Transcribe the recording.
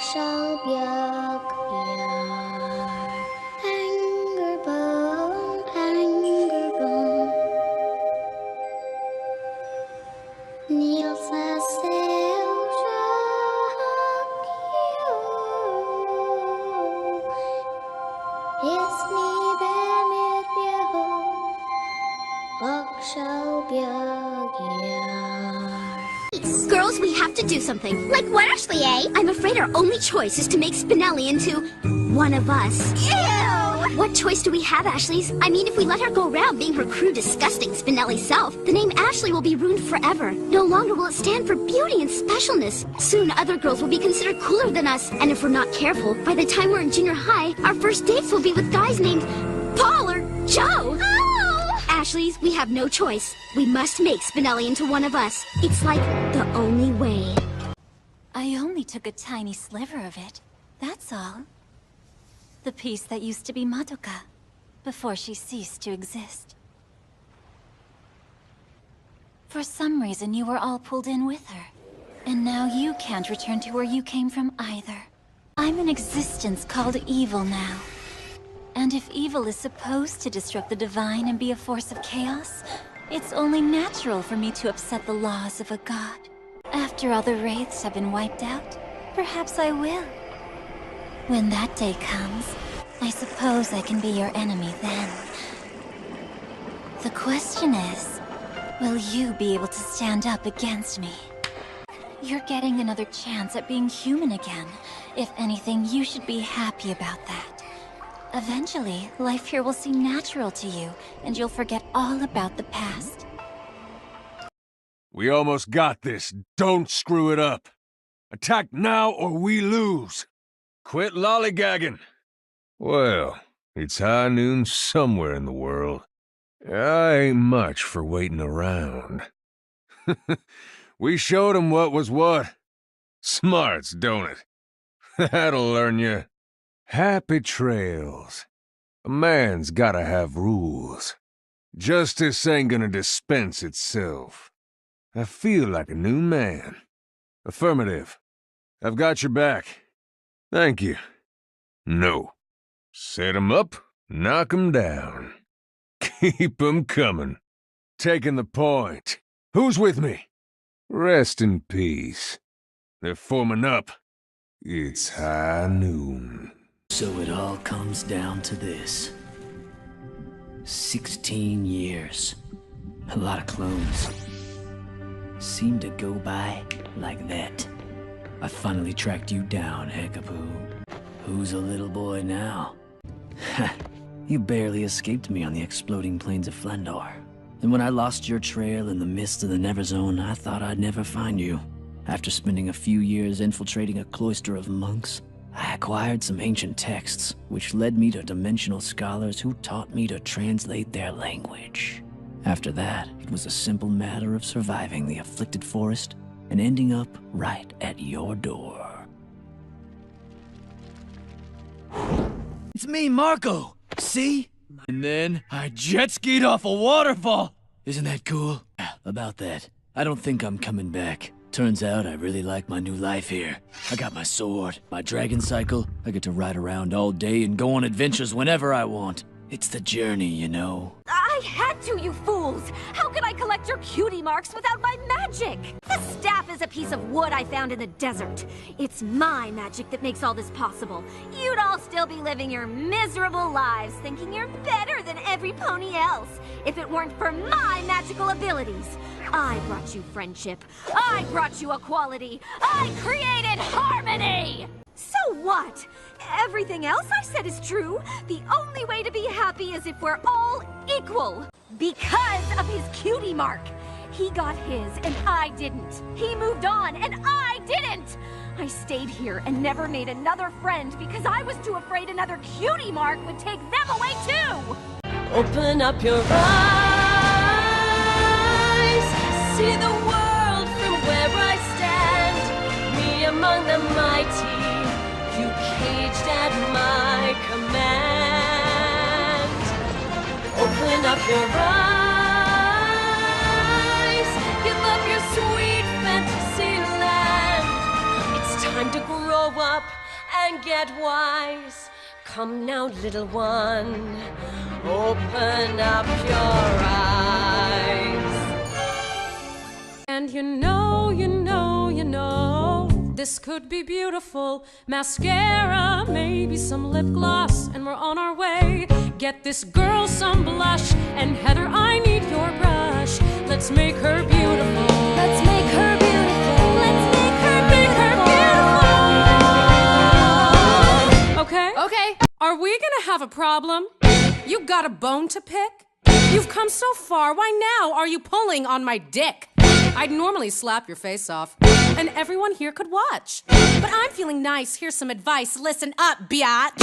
석설벽 탱글봉 탱글봉 Niels Is nie met Girls, we have to do something. Like what, Ashley, eh? I'm afraid our only choice is to make Spinelli into one of us. Ew! What choice do we have, Ashley's? I mean, if we let her go around being her crude, disgusting Spinelli self, the name Ashley will be ruined forever. No longer will it stand for beauty and specialness. Soon, other girls will be considered cooler than us. And if we're not careful, by the time we're in junior high, our first dates will be with guys named Paul or Joe. Oh! Ashley's, we have no choice. We must make Spinelli into one of us. It's like the only way. I only took a tiny sliver of it. That's all. The piece that used to be Madoka, before she ceased to exist. For some reason, you were all pulled in with her. And now you can't return to where you came from either. I'm an existence called evil now. And if evil is supposed to disrupt the divine and be a force of chaos, it's only natural for me to upset the laws of a god. After all the wraiths have been wiped out, perhaps I will. When that day comes, I suppose I can be your enemy then. The question is, will you be able to stand up against me? You're getting another chance at being human again. If anything, you should be happy about that. Eventually, life here will seem natural to you, and you'll forget all about the past. We almost got this. Don't screw it up. Attack now or we lose. Quit lollygagging. Well, it's high noon somewhere in the world. I ain't much for waiting around. We showed 'em what was what. Smarts, don't it? That'll learn you. Happy trails. A man's gotta have rules. Justice ain't gonna dispense itself. I feel like a new man. Affirmative. I've got your back. Thank you. No. Set 'em up, knock 'em down. Keep 'em coming. Taking the point. Who's with me? Rest in peace. They're forming up. It's high noon. So it all comes down to this. 16 years. A lot of clones. Seem to go by like that. I finally tracked you down, Heckapoo. Who's a little boy now? Ha! You barely escaped me on the exploding plains of Flendor. And when I lost your trail in the mist of the Neverzone, I thought I'd never find you. After spending a few years infiltrating a cloister of monks, I acquired some ancient texts, which led me to dimensional scholars who taught me to translate their language. After that, it was a simple matter of surviving the afflicted forest and ending up right at your door. It's me, Marco! See? And then I jet skied off a waterfall! Isn't that cool? About that, I don't think I'm coming back. Turns out I really like my new life here. I got my sword, my dragon cycle. I get to ride around all day and go on adventures whenever I want. It's the journey, you know. I had to, you fools! How could I collect your cutie marks without my magic? The staff is a piece of wood I found in the desert. It's my magic that makes all this possible. You'd all still be living your miserable lives, thinking you're better than every pony else, if it weren't for my magical abilities. I brought you friendship. I brought you equality. I created harmony! So what? Everything else I said is true. The only way to be happy is if we're all equal. Because of his cutie mark. He got his and I didn't. He moved on and I didn't. I stayed here and never made another friend because I was too afraid another cutie mark would take them away too. Open up your eyes. See the world from where I stand. Me among the mighty. You caged at my command. Open up your eyes. Give up your sweet fantasy land. It's time to grow grow up and get wise. Come now, little one, open up your eyes. And this could be beautiful. Mascara, maybe some lip gloss, and we're on our way. Get this girl some blush, and Heather, I need your brush. Let's make her beautiful. Let's make her beautiful. Let's make her beautiful. Okay? Okay. Are we gonna have a problem? You got a bone to pick? You've come so far. Why now are you pulling on my dick? I'd normally slap your face off, and everyone here could watch. But I'm feeling nice. Here's some advice. Listen up, biatch.